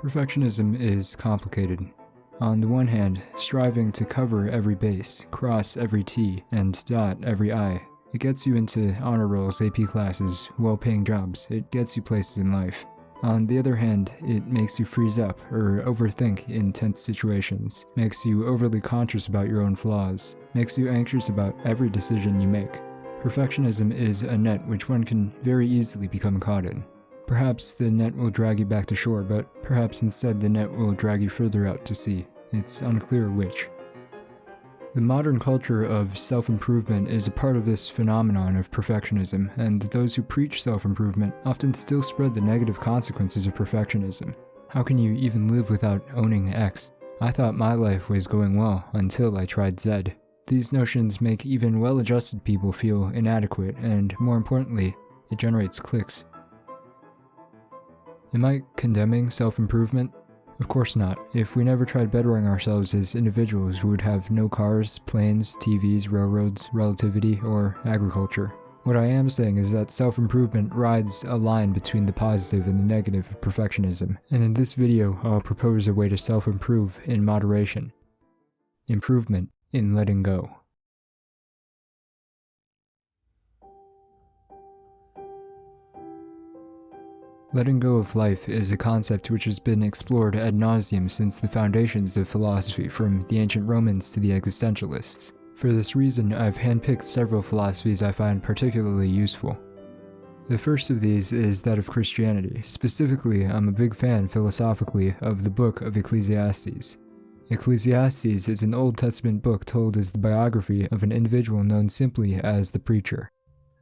Perfectionism is complicated. On the one hand, striving to cover every base, cross every T, and dot every I, it gets you into honor rolls, AP classes, well-paying jobs, it gets you places in life. On the other hand, it makes you freeze up or overthink in tense situations, makes you overly conscious about your own flaws, makes you anxious about every decision you make. Perfectionism is a net which one can very easily become caught in. Perhaps the net will drag you back to shore, but perhaps instead the net will drag you further out to sea. It's unclear which. The modern culture of self-improvement is a part of this phenomenon of perfectionism, and those who preach self-improvement often still spread the negative consequences of perfectionism. How can you even live without owning X? I thought my life was going well until I tried Z. These notions make even well-adjusted people feel inadequate, and more importantly, it generates cliques. Am I condemning self-improvement? Of course not. If we never tried bettering ourselves as individuals, we would have no cars, planes, TVs, railroads, relativity, or agriculture. What I am saying is that self-improvement rides a line between the positive and the negative of perfectionism, and in this video I'll propose a way to self-improve in moderation. Improvement in letting go. Letting go of life is a concept which has been explored ad nauseum since the foundations of philosophy, from the ancient Romans to the existentialists. For this reason, I've handpicked several philosophies I find particularly useful. The first of these is that of Christianity. Specifically, I'm a big fan philosophically of the book of Ecclesiastes. Ecclesiastes is an Old Testament book told as the biography of an individual known simply as the preacher.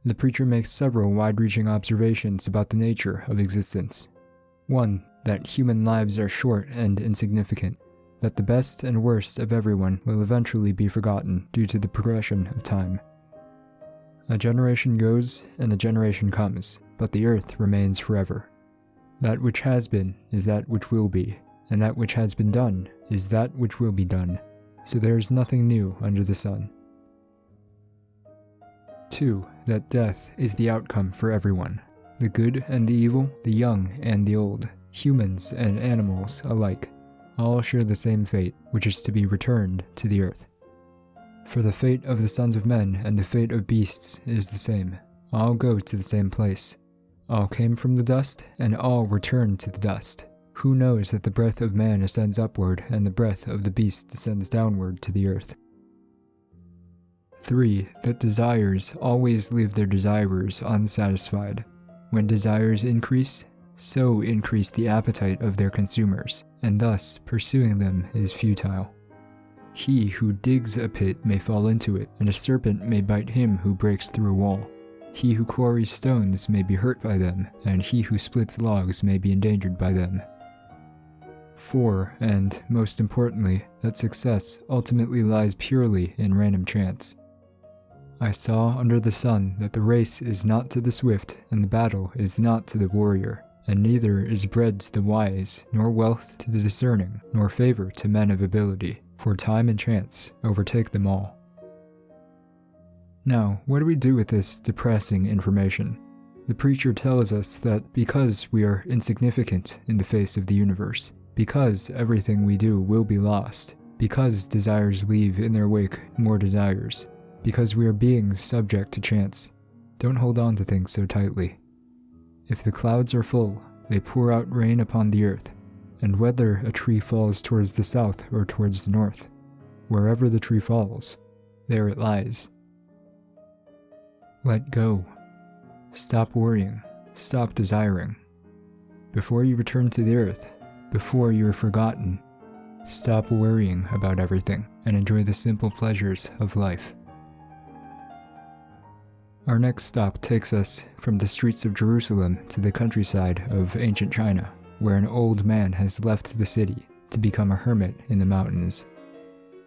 The preacher makes several wide-reaching observations about the nature of existence. 1. That human lives are short and insignificant. That the best and worst of everyone will eventually be forgotten due to the progression of time. A generation goes and a generation comes, but the earth remains forever. That which has been is that which will be, and that which has been done is that which will be done. So there is nothing new under the sun. 2. That death is the outcome for everyone. The good and the evil, the young and the old, humans and animals alike, all share the same fate, which is to be returned to the earth. For the fate of the sons of men and the fate of beasts is the same. All go to the same place. All came from the dust, and all return to the dust. Who knows that the breath of man ascends upward, and the breath of the beast descends downward to the earth? 3. That desires always leave their desirers unsatisfied. When desires increase, so increase the appetite of their consumers, and thus pursuing them is futile. He who digs a pit may fall into it, and a serpent may bite him who breaks through a wall. He who quarries stones may be hurt by them, and he who splits logs may be endangered by them. 4. And, most importantly, that success ultimately lies purely in random chance. I saw under the sun that the race is not to the swift, and the battle is not to the warrior, and neither is bread to the wise, nor wealth to the discerning, nor favor to men of ability, for time and chance overtake them all. Now, what do we do with this depressing information? The preacher tells us that because we are insignificant in the face of the universe, because everything we do will be lost, because desires leave in their wake more desires, because we are beings subject to chance, don't hold on to things so tightly. If the clouds are full, they pour out rain upon the earth, and whether a tree falls towards the south or towards the north, wherever the tree falls, there it lies. Let go. Stop worrying. Stop desiring. Before you return to the earth, before you are forgotten, stop worrying about everything and enjoy the simple pleasures of life. Our next stop takes us from the streets of Jerusalem to the countryside of ancient China, where an old man has left the city to become a hermit in the mountains.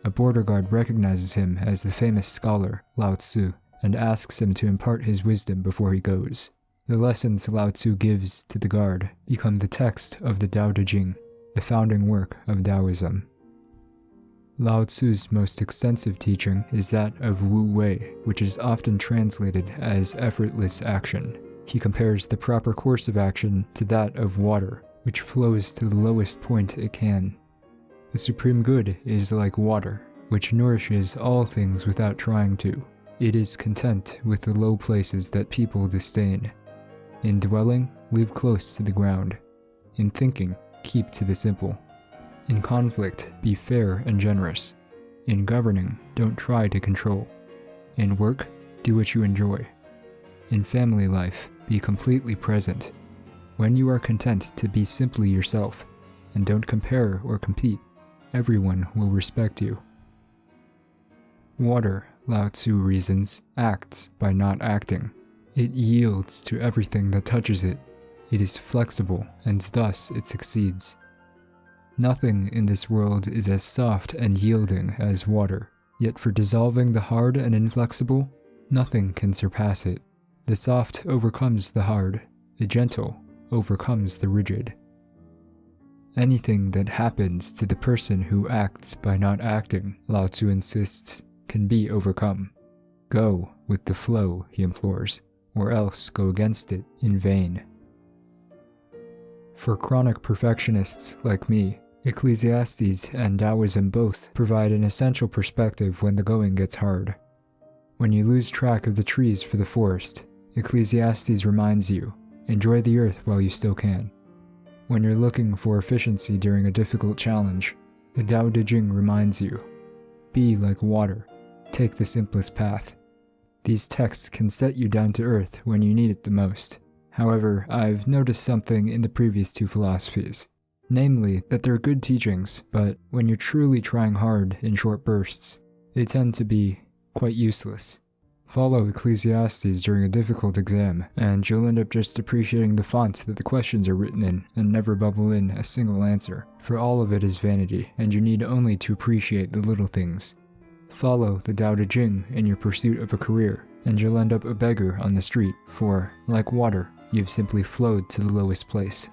A border guard recognizes him as the famous scholar Lao Tzu and asks him to impart his wisdom before he goes. The lessons Lao Tzu gives to the guard become the text of the Tao Te Ching, the founding work of Taoism. Lao Tzu's most extensive teaching is that of Wu Wei, which is often translated as effortless action. He compares the proper course of action to that of water, which flows to the lowest point it can. The supreme good is like water, which nourishes all things without trying to. It is content with the low places that people disdain. In dwelling, live close to the ground. In thinking, keep to the simple. In conflict, be fair and generous. In governing, don't try to control. In work, do what you enjoy. In family life, be completely present. When you are content to be simply yourself, and don't compare or compete, everyone will respect you. Water, Lao Tzu reasons, acts by not acting. It yields to everything that touches it. It is flexible, and thus it succeeds. Nothing in this world is as soft and yielding as water, yet for dissolving the hard and inflexible, nothing can surpass it. The soft overcomes the hard, the gentle overcomes the rigid. Anything that happens to the person who acts by not acting, Lao Tzu insists, can be overcome. Go with the flow, he implores, or else go against it in vain. For chronic perfectionists like me, Ecclesiastes and Taoism both provide an essential perspective when the going gets hard. When you lose track of the trees for the forest, Ecclesiastes reminds you, enjoy the earth while you still can. When you're looking for efficiency during a difficult challenge, the Tao Te Ching reminds you, be like water, take the simplest path. These texts can set you down to earth when you need it the most. However, I've noticed something in the previous two philosophies. Namely, that they're good teachings, but when you're truly trying hard in short bursts, they tend to be quite useless. Follow Ecclesiastes during a difficult exam, and you'll end up just appreciating the font that the questions are written in, and never bubble in a single answer, for all of it is vanity, and you need only to appreciate the little things. Follow the Tao Te Ching in your pursuit of a career, and you'll end up a beggar on the street, for, like water, you've simply flowed to the lowest place.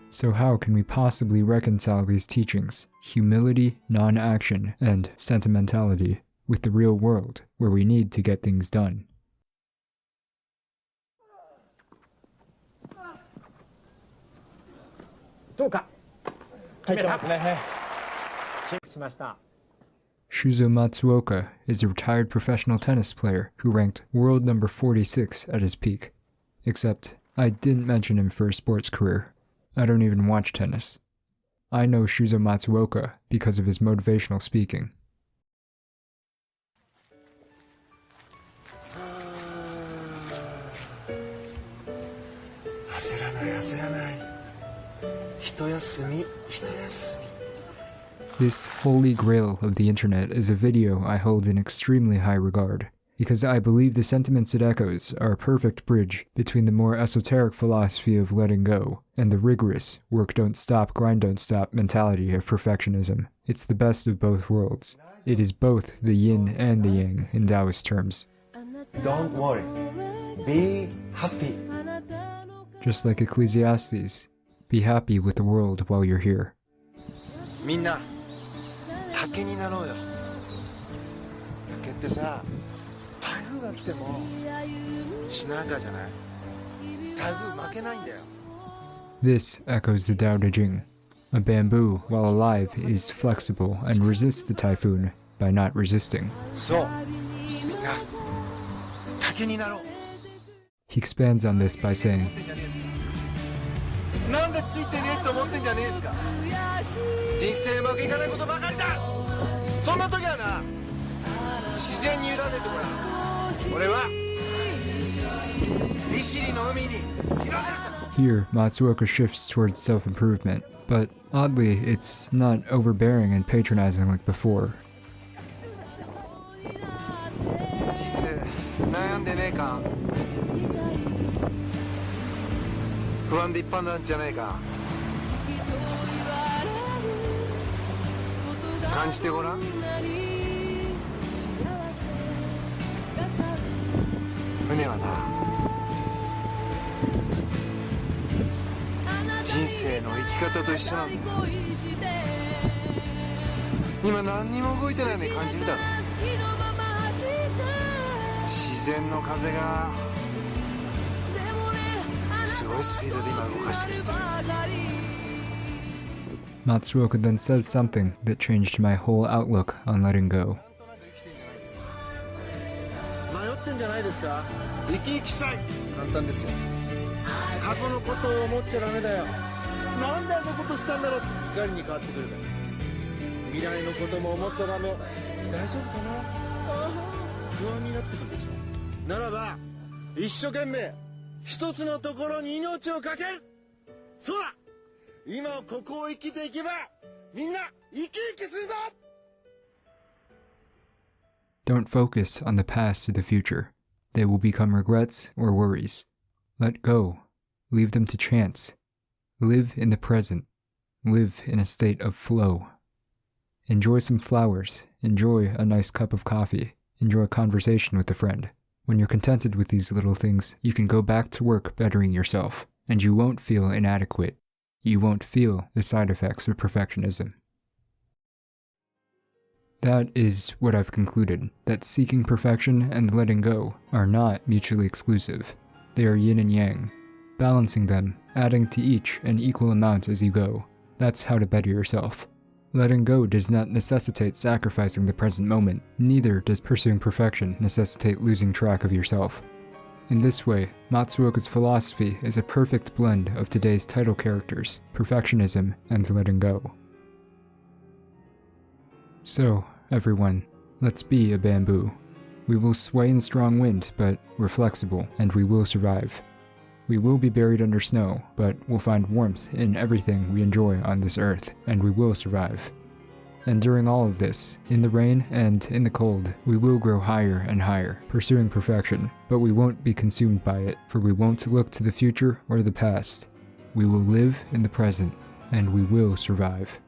So how can we possibly reconcile these teachings, humility, non-action, and sentimentality, with the real world, where we need to get things done? Shuzo Matsuoka is a retired professional tennis player who ranked world number 46 at his peak. Except, I didn't mention him for a sports career. I don't even watch tennis. I know Shuzo Matsuoka because of his motivational speaking. This holy grail of the internet is a video I hold in extremely high regard, because I believe the sentiments it echoes are a perfect bridge between the more esoteric philosophy of letting go and the rigorous work don't stop, grind don't stop mentality of perfectionism. It's the best of both worlds. It is both the yin and the yang in Taoist terms. Don't worry. Be happy. Just like Ecclesiastes, be happy with the world while you're here. みんな、竹になろうよ。竹ってさ、台風が来てもしなやかじゃない？台風負けないんだよ。This echoes the Tao Te Ching. A bamboo, while alive, is flexible and resists the typhoon by not resisting. そう、みんな、竹になろう。 He expands on this by saying, なんでついてねえと思ってんじゃねえですか。人生うまくいかないことばかりだ。そんな時はな、自然に委ねてごらん。俺は利尻の海に広げる。 Here, Matsuoka shifts towards self-improvement, but oddly, it's not overbearing and patronizing like before. 人生悩んでねえか。不安でいっぱいなんじゃないか。感じてごらん。船はな、人生の生き方と一緒なんだよ。今何にも動いてないのに感じるだろ。自然の風がすごいスピードで今動かしてくれてる。Matsuoka then says something that changed my whole outlook on letting go. 迷ってんじゃないですか。生き生きしたい。簡単ですよ。過去のことを思っちゃダメだよ。なんであんなことしたんだろうって怒りに変わってくるから。未来のことも思っちゃダメ。大丈夫かな。不安になってくるでしょ。ならば一生懸命一つのところに命をかける。そうだ。今ここを生きていけばみんな生き生きするぞ。 Don't focus on the past or the future. They will become regrets or worries. Let go. Leave them to chance. Live in the present. Live in a state of flow. Enjoy some flowers. Enjoy a nice cup of coffee. Enjoy a conversation with a friend. When you're contented with these little things, you can go back to work bettering yourself, and you won't feel inadequate. You won't feel the side effects of perfectionism. That is what I've concluded, that seeking perfection and letting go are not mutually exclusive. They are yin and yang. Balancing them, adding to each an equal amount as you go. That's how to better yourself. Letting go does not necessitate sacrificing the present moment, neither does pursuing perfection necessitate losing track of yourself. In this way, Matsuoka's philosophy is a perfect blend of today's title characters, perfectionism and letting go. So, everyone, let's be a bamboo. We will sway in strong wind, but we're flexible, and we will survive. We will be buried under snow, but we'll find warmth in everything we enjoy on this earth, and we will survive. And during all of this, in the rain and in the cold, we will grow higher and higher, pursuing perfection, but we won't be consumed by it, for we won't look to the future or the past. We will live in the present, and we will survive.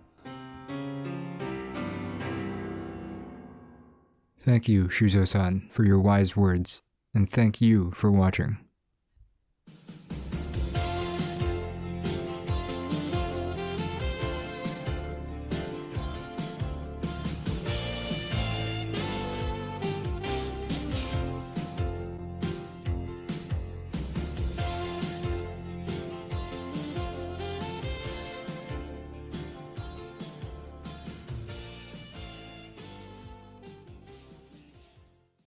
Thank you, Shuzo-san, for your wise words, and thank you for watching.